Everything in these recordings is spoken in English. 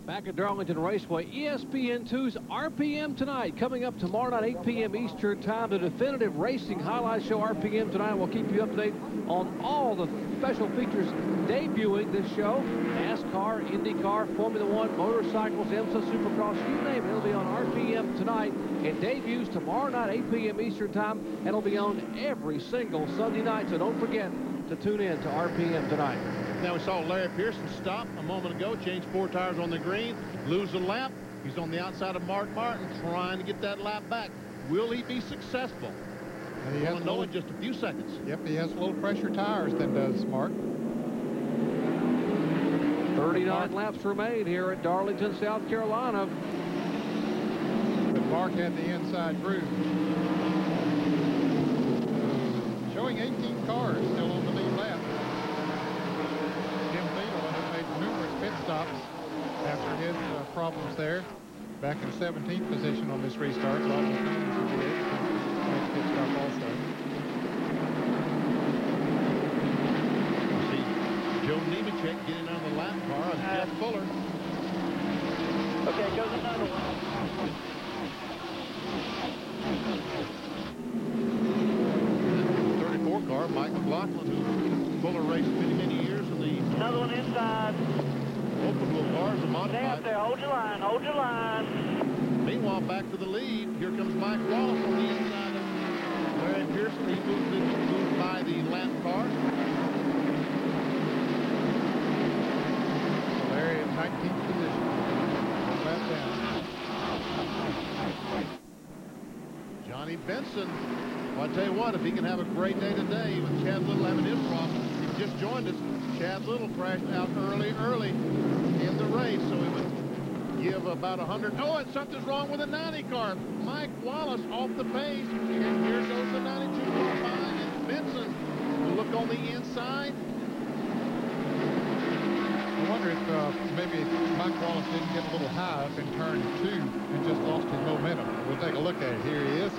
Back at Darlington Raceway, ESPN2's RPM Tonight. Coming up tomorrow night, 8 p.m. Eastern Time, the definitive racing highlight show, RPM Tonight. We'll keep you up to date on all the special features debuting this show. NASCAR, IndyCar, Formula One, motorcycles, IMSA, Supercross, you name it. It'll be on RPM Tonight. It debuts tomorrow night, 8 p.m. Eastern Time, and it'll be on every single Sunday night. So don't forget to tune in to RPM Tonight. Now we saw Larry Pearson stop a moment ago, change 4 tires on the green, lose a lap. He's on the outside of Mark Martin trying to get that lap back. Will he be successful? We'll know in just a few seconds. Yep, he has low pressure tires than does Mark. 39 laps remain here at Darlington, South Carolina. But Mark had the inside groove. Showing 18 cars still on the lead lap. Numerous pit stops after his problems there. Back in 17th position on this restart. Roger Clemens will be able to make a pit stop also. See Joe Nemechek getting on the lap car of Jeff Fuller. Okay, goes another one. The 34 car, Mike McLaughlin, who Fuller raced many years in the Another one inside. open wheel cars and Stay up modified. there. Hold your line. Hold your line. Meanwhile, back to the lead. Here comes Mike Wallace on the inside of Larry Pearson. He moved by the lap car. Larry in 19th position. One lap down. Johnny Benson. Well, I tell you what, if he can have a great day today with Chad Little having his problem, he just joined us. Chad Little crashed out early in the race, so he would give about 100. Oh, and something's wrong with the 90 car. Mike Wallace off the pace, and here goes the 92 car behind it. Benson will look on the inside. I wonder if maybe Mike Wallace didn't get a little high up in turn 2 and just lost his momentum. We'll take a look at it. Here he is.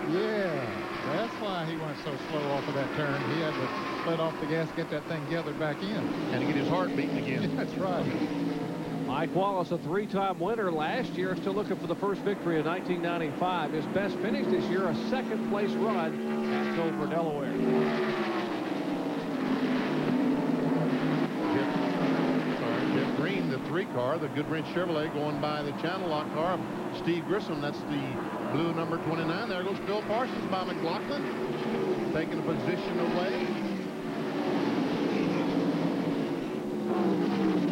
Yeah, that's why he went so slow off of that turn. He had to let off the gas, get that thing gathered back in. And to get his heart beating again. That's right. Mike Wallace, a 3-time winner last year, still looking for the first victory in 1995. His best finish this year, a second-place run at Dover, Delaware. Jeff Green, the 3 car, the Goodwrench Chevrolet, going by the Channel Lock car. Steve Grissom, that's the blue number 29. There goes Phil Parsons by McLaughlin, taking a position away.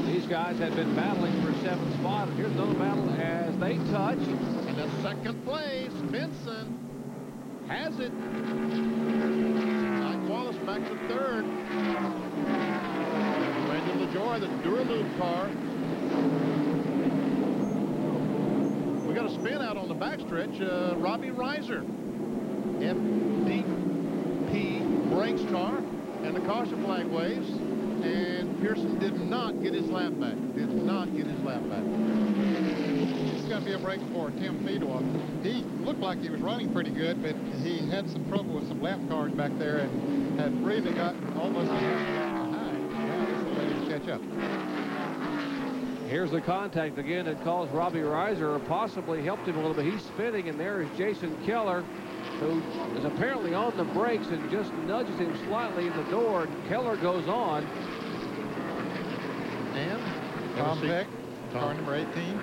These guys have been battling for 7th spot, and here's another battle as they touch. And the second place, Benson has it. Mike Wallace back to 3rd. Randy LaJoy, the Duraloop car. We got a spin out on the backstretch. Robbie Reiser, FDP brakes car, and the caution flag waves. And Pearson did not get his lap back. Did not get his lap back. It's going to be a break for Tim Feedorf. He looked like he was running pretty good, but he had some trouble with some lap cars back there and had really gotten almost a half lap behind. Now this will let him catch up. Here's the contact again. It calls Robbie Reiser, or possibly helped him a little bit. He's spinning, and there is Jason Keller, who is apparently on the brakes and just nudges him slightly in the door. And Keller goes on. And Tom Peck, car number 18.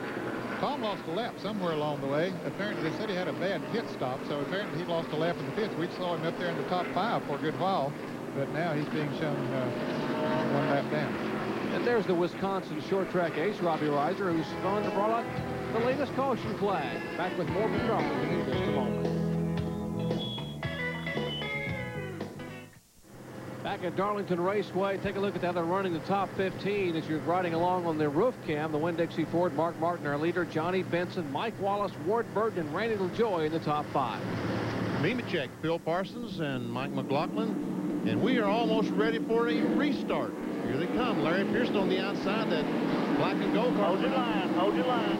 Tom lost a lap somewhere along the way. Apparently, they said he had a bad pit stop, so apparently he lost a lap in the pits. We saw him up there in the top 5 for a good while, but now he's being shown 1 lap down. And there's the Wisconsin short track ace, Robbie Reiser, who's spun and brought out the latest caution flag. Back with more from Darlington in just a moment. Back at Darlington Raceway, take a look at how they're running the top 15 as you're riding along on the roof cam. The Winn-Dixie Ford, Mark Martin, our leader, Johnny Benson, Mike Wallace, Ward Burton, and Randy LaJoy in the top 5. Nemechek, Phil Parsons, and Mike McLaughlin. And we are almost ready for a restart. Here they come. Larry Pearson on the outside, that black and gold car. Hold your line. Hold your line.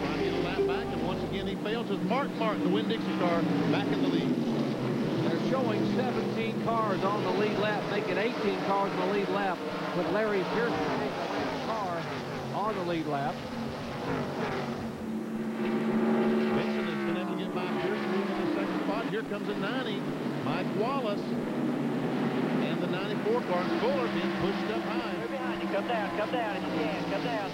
Trying to get a lap back, and once again he fails. As Mark Martin, the Winn-Dixie car, back in the lead. They're showing 17 cars on the lead lap, making 18 cars on the lead lap, with Larry Pearson taking the last car on lead lap. Benson has been able to get by Pierce in the second spot. Here comes a 90, Mike Wallace. And the 94 car, Fuller, being pushed up high. We're behind you. Come down if you can. Come down.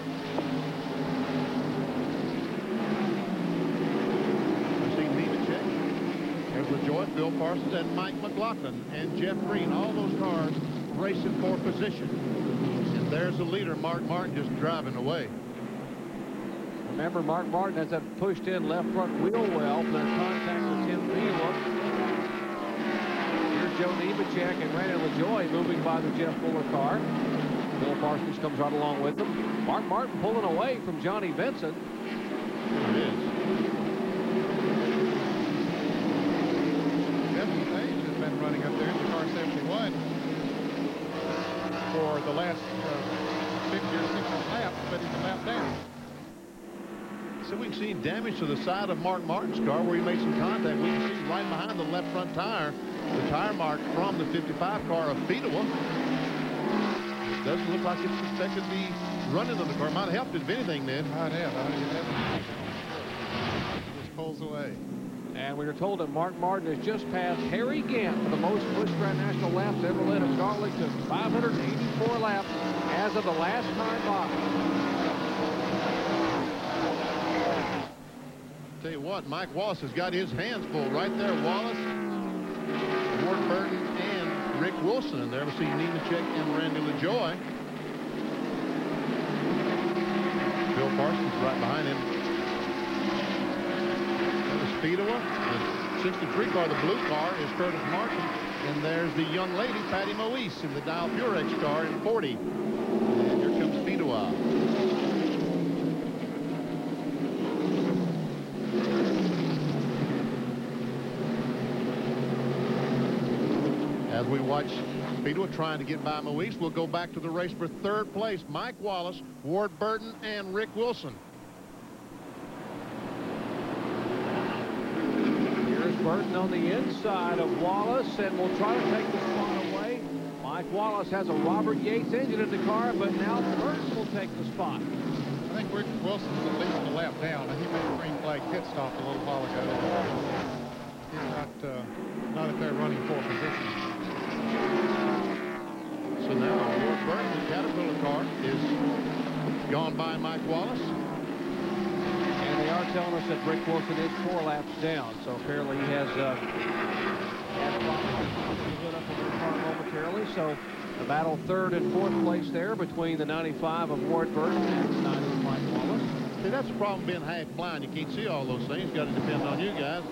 We see Nemechek. There's LaJoy, Phil Parsons, and Mike McLaughlin, and Jeff Green. All those cars racing for position. And there's the leader, Mark Martin, just driving away. Remember, Mark Martin has that pushed in left front wheel well for that contact with Tim Beal. Here's Joe Nemechek and Randy LaJoy moving by the Jeff Fuller car. Phil Parsons comes right along with them. Mark Martin pulling away from Johnny Benson. It is. Devin Page has been running up there in the car 71 for the last 50 or 60 laps, but he's a lap down. So we can see damage to the side of Mark Martin's car where he made some contact. We can see right behind the left front tire, the tire mark from the 55 car of Fedewa. It doesn't look like it's affected the running of the car. Might have helped it, if anything, then. Might have. He just pulls away. And we are told that Mark Martin has just passed Harry Gant for the most Busch Grand National laps ever led at Darlington. 584 laps as of the last time by. Tell you what, Mike Wallace has got his hands full right there. Wallace, Ward Burton, and Rick Wilson. And there we see Nemechek and Randy LaJoy. Bill Parsons right behind him. There's Fedewa. The 63 car, the blue car, is Curtis Martin. And there's the young lady, Patty Moise, in the Dial Purex car in 40. And here comes Fedewa. As we watch Fedewa trying to get by Moise, we'll go back to the race for third place. Mike Wallace, Ward Burton, and Rick Wilson. Here's Burton on the inside of Wallace, and will try to take the spot away. Mike Wallace has a Robert Yates engine in the car, but now Burton will take the spot. I think Rick Wilson's at least a lap down. He made a green flag pit stop a little while ago. He's not up there running for position. So now Ward Burton, the Caterpillar car, is gone by Mike Wallace. And they are telling us that Rick Wilson is 4 laps down, so apparently he has had problems up in the car momentarily. So the battle third and fourth place there between the 95 of Ward Burton and the 90 of Mike Wallace. See, that's the problem being half blind. You can't see all those things. Got to depend on you guys.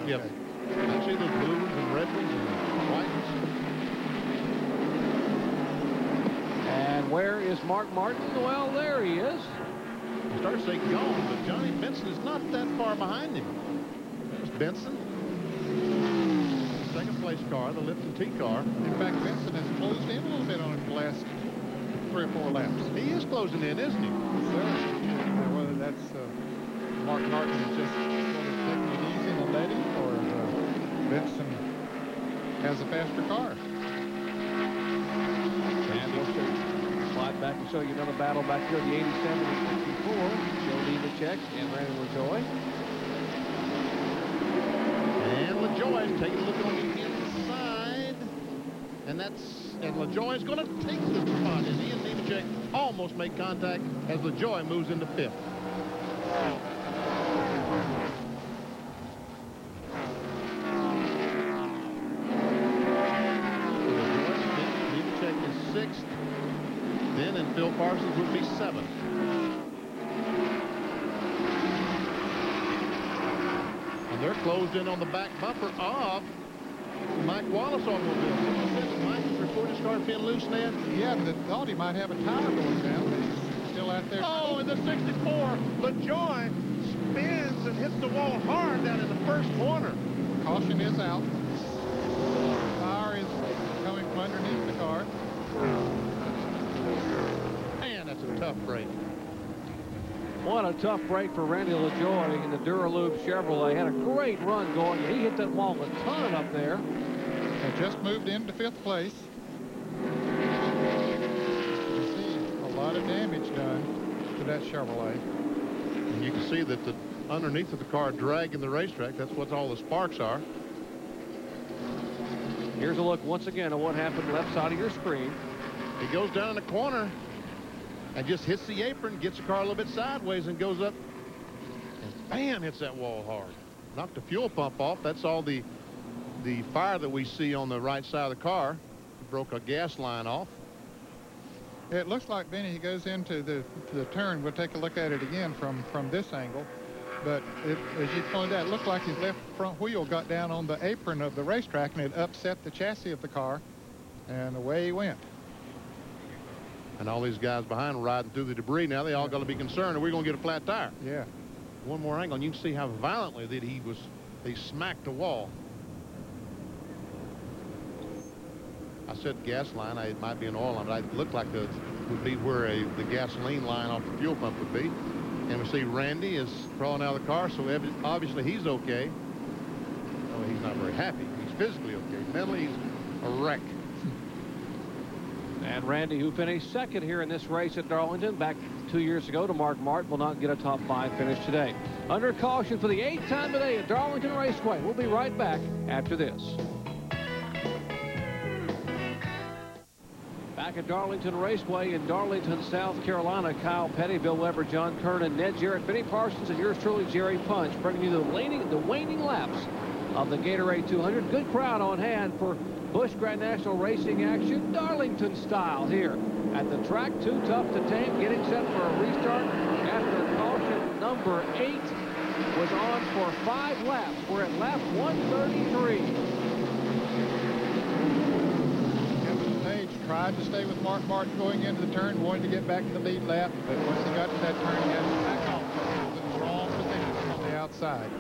Yep. I see those blue ones and red ones and white ones. And where is Mark Martin? Well, there he is. He starts to say gone, but Johnny Benson is not that far behind him. There's Benson. Second place car, the Lipton T car. In fact, Benson has closed in a little bit on it the last 3 or 4 laps. He is closing in, isn't he? So, whether that's Mark Martin is just taking it easy and letting, or Benson has a faster car. And we'll slide back and show you another battle back here, the 87 and 64. Joe Nemechek and Randy LaJoy. And LaJoy is taking a look on the inside. And LaJoy is going to take the spot. And Ian Nemechek almost made contact as LaJoy moves into fifth. Sixth, then and Phil Parsons would be seventh. And they're closed in on the back bumper of Mike Wallace automobile. Mike has reported his car being loose, Ned. Yeah, but thought he might have a tire going down, but he's still out there. Oh, in the 64, LaJoy spins and hits the wall hard down in the first corner. Caution is out. Fire is coming from underneath the car. Man, that's a tough break. What a tough break for Randy LaJoy in the Duralube Chevrolet. Had a great run going. He hit that wall a ton up there. And They just moved into 5th place. You can see a lot of damage done to that Chevrolet. And you can see that the underneath of the car dragging the racetrack. That's what all the sparks are. Here's a look once again at what happened left side of your screen. He goes down in the corner and just hits the apron, gets the car a little bit sideways and goes up and bam, hits that wall hard. Knocked the fuel pump off. That's all the fire that we see on the right side of the car. Broke a gas line off. It looks like, Benny, he goes into the turn. We'll take a look at it again from this angle. But as you pointed out, it looked like his left front wheel got down on the apron of the racetrack, and it upset the chassis of the car, and away he went. And all these guys behind riding through the debris. Now they all got to be concerned, are we going to get a flat tire? Yeah. One more angle, and you can see how violently that he smacked the wall. I said gas line. It might be an oil line, but it looked like it would be where the gasoline line off the fuel pump would be. And we see Randy is crawling out of the car, so obviously he's okay. Oh, he's not very happy. He's physically okay. Mentally, he's a wreck. And Randy, who finished second here in this race at Darlington back 2 years ago to Mark Martin, will not get a top 5 finish today. Under caution for the 8th time today at Darlington Raceway. We'll be right back after this. Back at Darlington Raceway in Darlington, South Carolina, Kyle Petty, Bill Weber, John Kernan, Ned Jarrett, Benny Parsons, and yours truly, Jerry Punch, bringing you the waning laps of the Gatorade 200. Good crowd on hand for Busch Grand National Racing action, Darlington style here at the track. Too tough to tame, getting set for a restart after caution number 8 was on for 5 laps. We're at lap 133. Tried to stay with Mark Martin going into the turn, wanted to get back in the lead lap, but once he got to that turn, he had to back off. He was in the wrong position on the outside.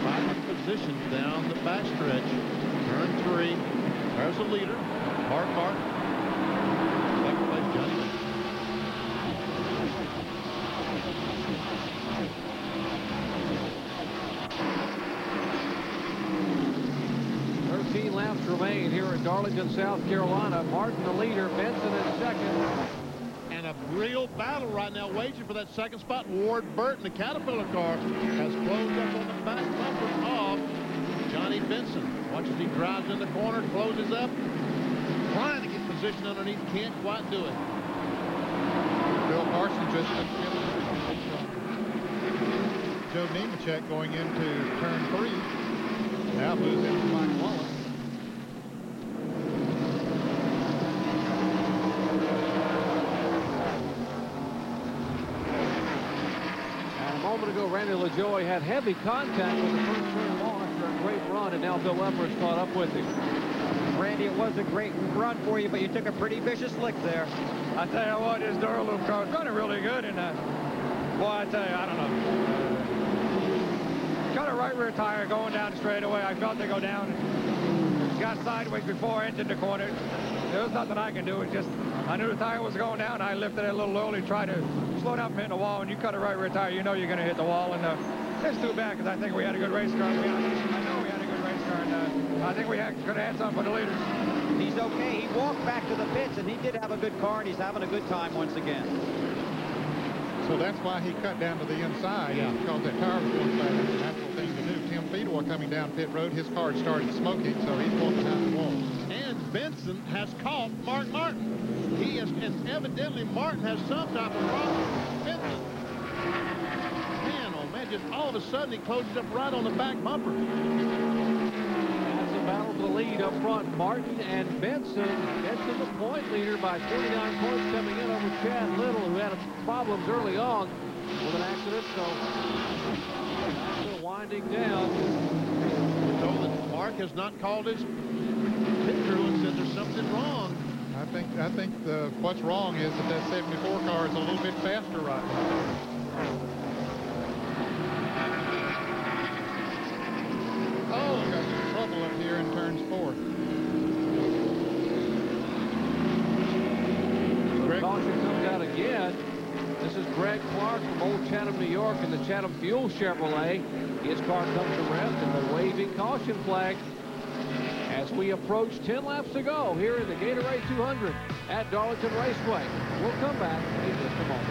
Five positions down the backstretch. Turn 3. There's the leader, Mark Martin. Second place, Johnny. 13 laps remain here at Darlington, South Carolina. Martin the leader, Benson in second. And a real battle right now waging for that second spot. Ward Burton, the Caterpillar car, has closed up on the back bumper of Johnny Benson. Watch as he drives in the corner, closes up, trying to get position underneath, can't quite do it. Bill Parsons just Joe Nemechek going into turn 3. Now moves into Mike Wallace. And a moment ago, Randy LaJoie had heavy contact with the first turn wall after a great run, and now Bill Weber has caught up with him. Randy, it was a great run for you, but you took a pretty vicious lick there. I tell you what, this Darlington car is running really good, and boy, I tell you, I don't know. Got a right rear tire going down the straightaway. I felt it go down. Got sideways before I entered the corner. There was nothing I can do. It just, I knew the tire was going down. I lifted it a little early, tried to slow down from hitting the wall. When you cut a right rear tire, you know you're going to hit the wall. And it's too bad because I think we had a good race car. I know we had a good race car, and I think we could have had something for the leaders. He's okay. He walked back to the pits, and he did have a good car, and he's having a good time once again. So that's why he cut down to the inside, because that tire was going fast. It's a natural thing to do. Tim Fedor coming down pit road, his car had started smoking, so he's going behind the wall. And Benson has caught Mark Martin. He is, and evidently Martin has some type of problem with Benson. Man, oh man, just all of a sudden he closes up right on the back bumper. That's a battle for the lead up front. Martin and Benson. Benson the point leader by 49 points coming in over Chad Little, who had problems early on with an accident, so still winding down. So that Mark has not called his pit crew and said there's something wrong. I think what's wrong is that 74 car is a little bit faster right now. Oh, we got some trouble up here in turns 4. Caution comes out again. This is Greg Clark from Old Chatham Chatham, New York, in the Chatham Fuel Chevrolet. His car comes to rest in the waving caution flag as we approach 10 laps to go here in the Gatorade 200 at Darlington Raceway. We'll come back in just a moment.